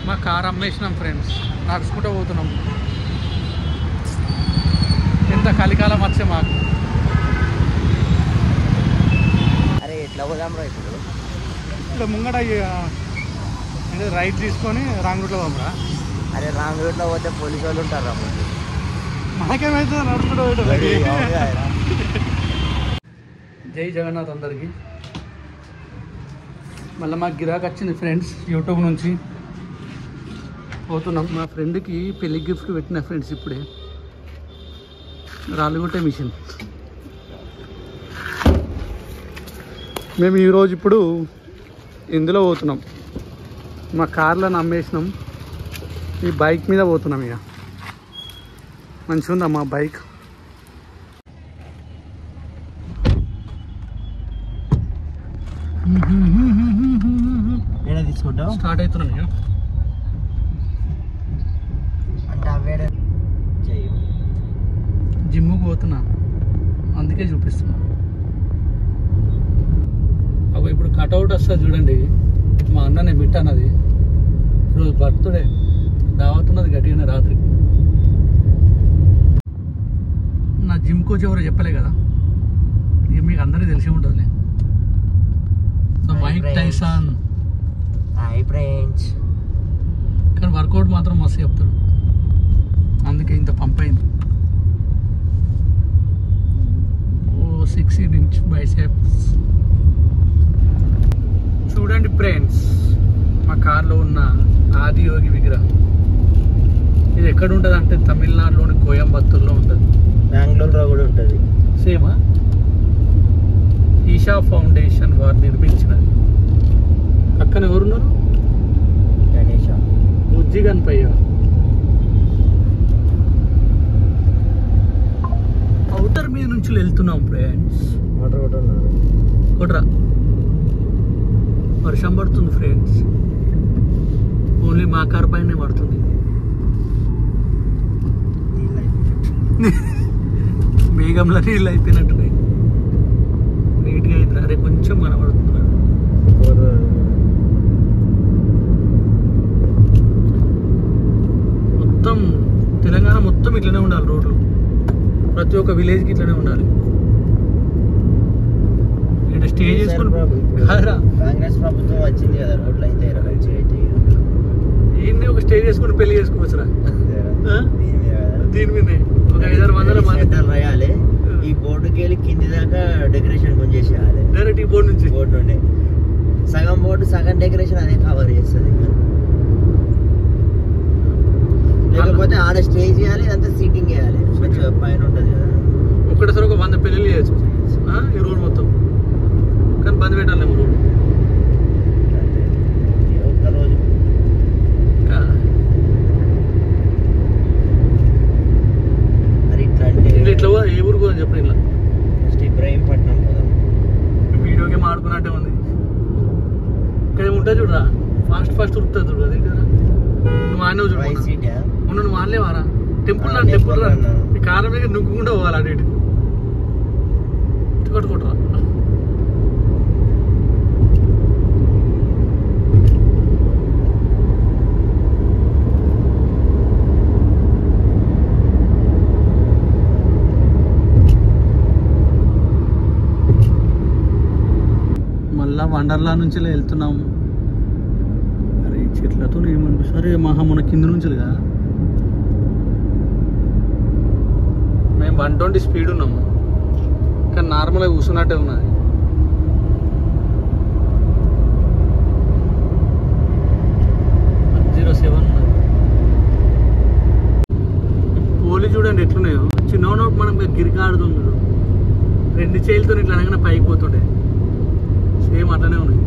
మా car అమ్మేసినాం friends, నడుచుకుంటూ పోతున్నాం. ఎంత కలికాలం వచ్చే మాకు. అరే ఎట్లా పోదాం రా ఇప్పుడు? ఇక్కడ ముంగట రైట్ తీసుకొని రాంగ్ రూట్లో పోమరా. అరే రాంగ్ రూట్లో పోతే పోలీసు వాళ్ళు ఉంటారా? మనకేమైతే నడుచుకుంటూ పోయేటోళ్ళకి. జై జగన్నాథ్ అందరికి. మళ్ళీ మాకు గిరాక్ వచ్చింది ఫ్రెండ్స్, యూట్యూబ్ నుంచి పోతున్నాం. మా ఫ్రెండ్కి పెళ్లి గిఫ్ట్ పెట్టిన ఫ్రెండ్స్ ఇప్పుడే రాళ్ళుగుట్టే మిషన్. మేము ఈరోజు ఇప్పుడు ఇందులో పోతున్నాం, మా కార్లను అమ్మేసినాం, ఈ బైక్ మీద పోతున్నాం. ఇక మంచిగా ఉందా మా బైక్. తీసుకుంటాం, స్టార్ట్ అవుతున్నాం. ఇక అంటే జిమ్కి పోతున్నా, అందుకే చూపిస్తున్నా. అవి ఇప్పుడు కట్అవుట్ వస్తుంది చూడండి, మా అన్ననే మిట్ అన్నది. ఈరోజు బర్త్డే దావతున్నది గట్టిగానే రాత్రి. నా జిమ్ కోచ్ ఎవరో చెప్పలే కదా, ఇక మీకు అందరికీ తెలిసి ఉంటుందిలే. Mike Tyson. Hi friends. కానీ వర్కౌట్ మాత్రం మస్తు చెప్తాడు, అందుకే ఇంత పంప్ అయింది. 16 ఇంచ్ బైసెప్స్. చూడండి ఫ్రెండ్స్, మా కార్లో ఉన్న ఆదియోగి విగ్రహం. ఇది ఎక్కడ ఉంటుంది అంటే తమిళనాడులోని కోయంబత్తూరులో ఉంటుంది. బెంగళూరులో కూడా ఉంటుంది. సేమా? ఈషా ఫౌండేషన్ వారు నిర్మించినది. పక్కన ఎవరున్నారు? గణేష. బుజ్జి గణపయ్య. అవుటర్ మీద నుంచి వెళ్తున్నాం ఫ్రెండ్స్. కొట్రా, వర్షం పడుతుంది ఫ్రెండ్స్. ఓన్లీ మా కార్ పైనే పడుతుంది. మేఘంలో నీళ్ళు అయిపోయినట్టున్నాయి. నీట్గా అయితే అరే కొంచెం కనబడుతున్నాడు. మొత్తం తెలంగాణ మొత్తం ఇట్లనే ఉండాలి రోడ్లు, ప్రతి ఒక్క విలేజ్కి ఇట్లనే ఉండాలి. ఇక్కడ స్టే చేసుకుని కాంగ్రెస్ ప్రభుత్వం వచ్చింది కదా, రోడ్లు అయితే ఈయన్ని ఒక స్టే చేసుకుని పెళ్లి చేసుకోవచ్చురా. దీని మీద ఒక 5-6 వందల మంది రాయాలి. ఈ బోర్డుకి వెళ్ళి కింది దాకా డెకరేషన్ కొంచెసేయాలి. డైరెక్ట్ ఈ బోర్డు నుంచి నుండి సగం బోర్డు సగం డెకరేషన్ అదే కవర్ చేస్తుంది. లేకపోతే ఆడ స్టే చేయాలి, అంతా సీటింగ్ చేయాలి. పైన ఉంటుంది కదా, ఒక్కటేసారి ఒక 100 పెళ్ళిళ్ళు చేయొచ్చు ఈ రోడ్ మొత్తం. కానీ బంద్ పెట్టాలేమో రోడ్. ఒక్కరోజు మరి ఇట్లా అంటే ఇట్లా ఏ ఊరు పోదని చెప్పండి. ఇట్లా ఫస్ట్ ఇబ్రాహీంపట్నం కదా, వీడియో గేమ్ ఆడుకున్నట్టే ఉంది. ఇక్కడ ఉంటుంది చూడరా, ఫాస్ట్ ఉరుకుతుంది చూడు. అది నువ్వు ఆనే చూడు, నువ్వు ఆనలేవారా? టెంపుల్ రా, టెంపుల్ రా. ఈ కారం దగ్గర నువ్వుకుండా పోవాలి. అటు ఇటు కట్టుకుంటారా? మళ్ళా వండర్లా నుంచి వెళ్తున్నాము. అరే చెట్లతో ఏమనిపిస్తుంది? అరే మహా మన కింద నుంచి కదా. మేము 120 స్పీడ్ ఉన్నాము, కానీ నార్మల్గా కూర్చున్నట్టే ఉన్నది. పోలీ చూడండి ఎట్లున్నాయో. చిన్నప్పుడు మనం గిరిక ఆడుతుంది, 2 చేతులతో ఇట్లా అనగానే పైకి పోతుండే. సేమ్ అట్లనే ఉన్నాయి.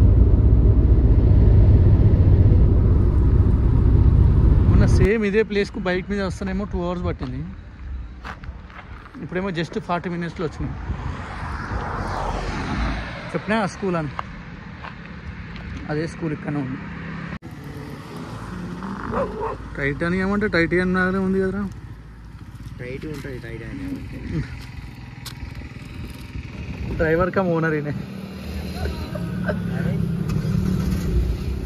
మొన్న సేమ్ ఇదే ప్లేస్కు బైక్ మీద వస్తానేమో 2 hours పట్టింది. ఇప్పుడేమో జస్ట్ 40 minutesలో వచ్చినాయి. చెప్పినా ఆ స్కూల్ అని, అదే స్కూల్ ఇక్కడనే ఉంది. టైటానియం అంటే టైటానియం లాగానే ఉంది కదరా. టైట్ ఉంటుంది టైటానియం అంటే. డ్రైవర్ కమ్ ఓనర్ ఈయన.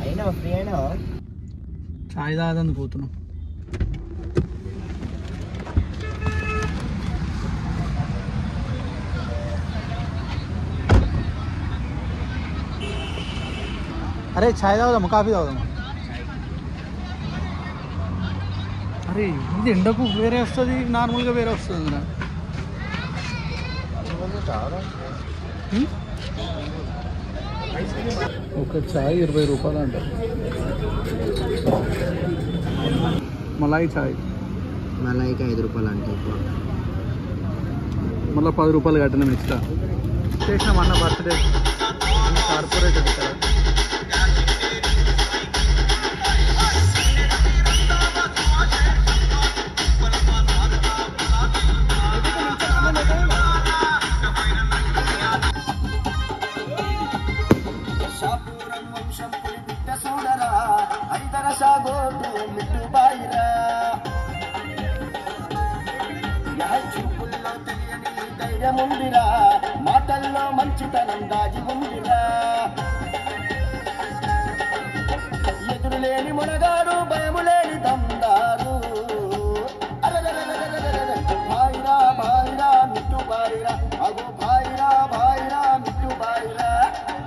అయినా ఫ్రీ అయినా చాయ్ తాగదని పోతున్నాం. అరే చాయ్ తాగుదామా కాఫీ తాగుదామా? అరే ఇది ఎండకు వేరే వస్తుంది, నార్మల్గా వేరే వస్తుంది రా. ఒక చాయ్ 20 రూపాయలు అంట. మలాయి చాయ్ మలాయికి 5 రూపాయలు అంటే మళ్ళీ 10 రూపాయలు కట్టినాం ఎక్స్ట్రా. చేసినాం అన్న బర్త్డే కార్పొరేట్ ఇక్కడ. చూపుల్లో తెలియని ధైర్యం ఉందిరా, మాటల్లో మంచితనం దాగి ఉందిరా. ఎదురులేని మునగాడు, భయము లేని దమ్దారు. భాయిరా భాయిరా మిట్టు బాయిరా, అగో భాయిరా భాయిరా మిట్టు బాయిరా.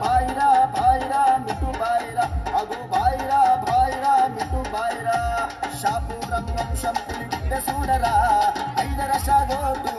భాయిరా భాయిరా మిట్టు బాయిరా, అగో భాయిరా భాయిరా మిట్టు బాయిరా. షాపురం వంశం పులి బిడ్డ చూడరా, 5 రసాగోటు